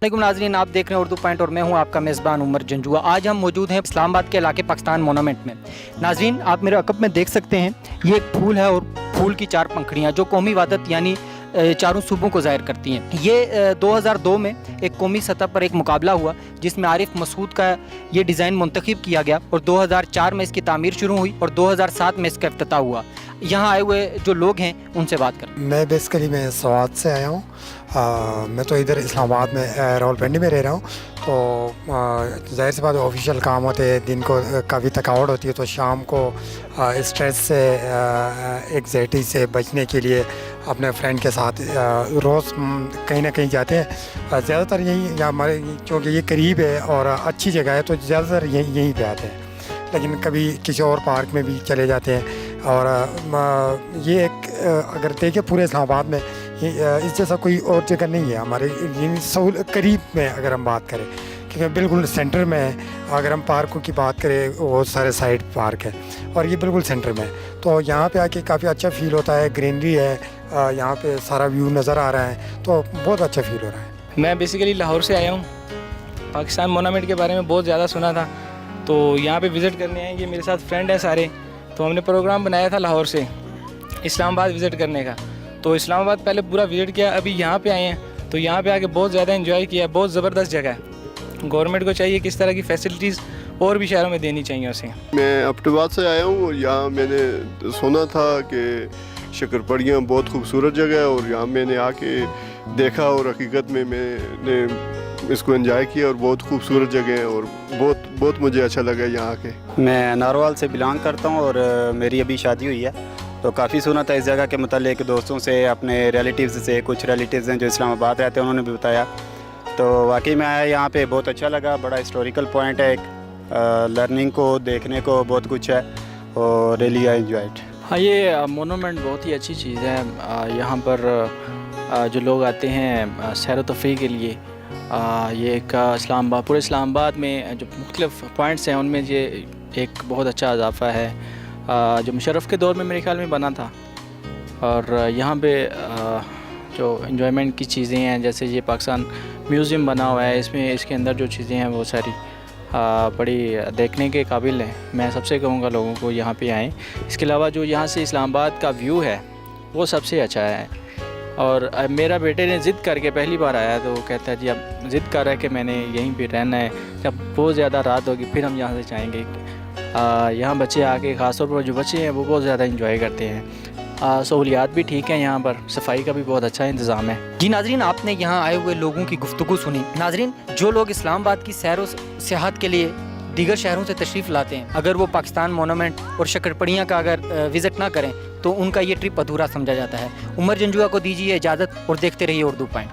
वालेकुम नाज़रीन, आप देख रहे हैं उर्दू पॉइंट और मैं हूं आपका मेज़बान उमर जंजुआ। आज हम मौजूद हैं इस्लामाबाद के इलाके पाकिस्तान मोनूमेंट में। नाज़रीन, आप मेरे अकब में देख सकते हैं, ये एक फूल है और फूल की 4 पंखड़ियाँ जो कौमी वहदत यानी चारों सूबों को ज़ाहिर करती हैं। ये 2002 में एक कौमी सतह पर एक मुकाबला हुआ जिसमें आरिफ मसूद का ये डिज़ाइन मुंतखब किया गया और 2004 में इसकी तामीर शुरू हुई और 2007 में इसका इफ्तिताह हुआ। यहाँ आए हुए जो लोग हैं उनसे बात करें। मैं बेसिकली मैं स्वात से आया हूँ। मैं तो इधर इस्लामाबाद में रावलपिंडी में रह रहा हूँ। तो ज़ाहिर सी बात ऑफिशियल काम होते हैं, दिन को काफ़ी थकावट होती है, तो शाम को स्ट्रेस से एग्जाइटी से बचने के लिए अपने फ्रेंड के साथ रोज़ कहीं ना कहीं जाते हैं। ज़्यादातर यही हमारे, क्योंकि ये करीब है और अच्छी जगह है, तो ज़्यादातर यहीं पे आते हैं, लेकिन कभी किसी और पार्क में भी चले जाते हैं। और ये एक अगर देखें पूरे इस्लामाबाद में इस जैसा कोई और जगह नहीं है हमारे करीब में। अगर हम बात करें, क्योंकि बिल्कुल सेंटर में है। अगर हम पार्कों की बात करें, बहुत सारे साइड पार्क है और ये बिल्कुल सेंटर में है, तो यहाँ पे आके काफ़ी अच्छा फील होता है। ग्रीनरी है, यहाँ पे सारा व्यू नज़र आ रहा है, तो बहुत अच्छा फील हो रहा है। मैं बेसिकली लाहौर से आया हूँ। पाकिस्तान मोनूमेंट के बारे में बहुत ज़्यादा सुना था, तो यहाँ पे विज़िट करने आए। ये मेरे साथ फ्रेंड है सारे, तो हमने प्रोग्राम बनाया था लाहौर से इस्लामाबाद विज़िट करने का। तो इस्लामाबाद पहले पूरा विज़िट किया, अभी यहाँ पे आए हैं, तो यहाँ पे आके बहुत ज़्यादा एंजॉय किया। बहुत ज़बरदस्त जगह है। गवर्नमेंट को चाहिए किस तरह की फैसिलिटीज़ और भी शहरों में देनी चाहिए उसे। मैं अब्टुबाद से आया हूँ और यहाँ मैंने सुना था कि शक्करपड़ियाँ बहुत खूबसूरत जगह है, और यहाँ मैंने आके देखा और हकीकत में मैंने इसको एंजॉय किया और बहुत खूबसूरत जगह है और बहुत मुझे अच्छा लगा यहाँ आके। मैं नारोवाल से बिलोंग करता हूँ और मेरी अभी शादी हुई है, तो काफ़ी सुना था इस जगह के मतलब दोस्तों से, अपने रिलेटिव्स से। कुछ रिलेटिव्स हैं जो इस्लामाबाद रहते हैं, उन्होंने भी बताया, तो वाकई में आया यहाँ पे, बहुत अच्छा लगा। बड़ा हिस्टोरिकल पॉइंट है, एक लर्निंग को देखने को बहुत कुछ है और रियली आई एंजॉयड। हाँ, ये मोनूमेंट बहुत ही अच्छी चीज़ है। यहाँ पर जो लोग आते हैं सैर व तफरीह के लिए, ये एक इस्लामाबाद, पूरे इस्लामाबाद में जो मुख्तलिफ़ पॉइंट्स हैं उनमें ये एक बहुत अच्छा इजाफ़ा है, जो मुशर्रफ के दौर में मेरे ख्याल में बना था। और यहाँ पे जो इन्जॉयमेंट की चीज़ें हैं, जैसे ये पाकिस्तान म्यूज़ियम बना हुआ है, इसमें इसके अंदर जो चीज़ें हैं वो सारी बड़ी देखने के काबिल हैं। मैं सबसे कहूँगा लोगों को यहाँ पे आएँ। इसके अलावा जो यहाँ से इस्लामाबाद का व्यू है वो सबसे अच्छा है। और मेरा बेटे ने ज़िद करके पहली बार आया, तो वो कहता है जी अब ज़िद कर रहा है कि मैंने यहीं पे रहना है, जब बहुत ज़्यादा रात होगी फिर हम यहाँ से जाएंगे। यहाँ बच्चे आके, ख़ासतौर पर जो बच्चे हैं वो बहुत ज़्यादा इंजॉय करते हैं। सहूलियात भी ठीक हैं, यहाँ पर सफाई का भी बहुत अच्छा इंतज़ाम है। जी नाज़रीन, आपने यहाँ आए हुए लोगों की गुफ्तगू सुनी। नाज़रीन, जो लोग इस्लामाबाद की सैर व सियाहत के लिए दीगर शहरों से तशरीफ़ लाते हैं, अगर वो पाकिस्तान मोनूमेंट और शक्करपड़ियाँ का अगर विज़िट ना करें तो उनका ये ट्रिप अधूरा समझा जाता है। उमर जंजुआ को दीजिए इजाज़त और देखते रहिए उर्दू पॉइंट।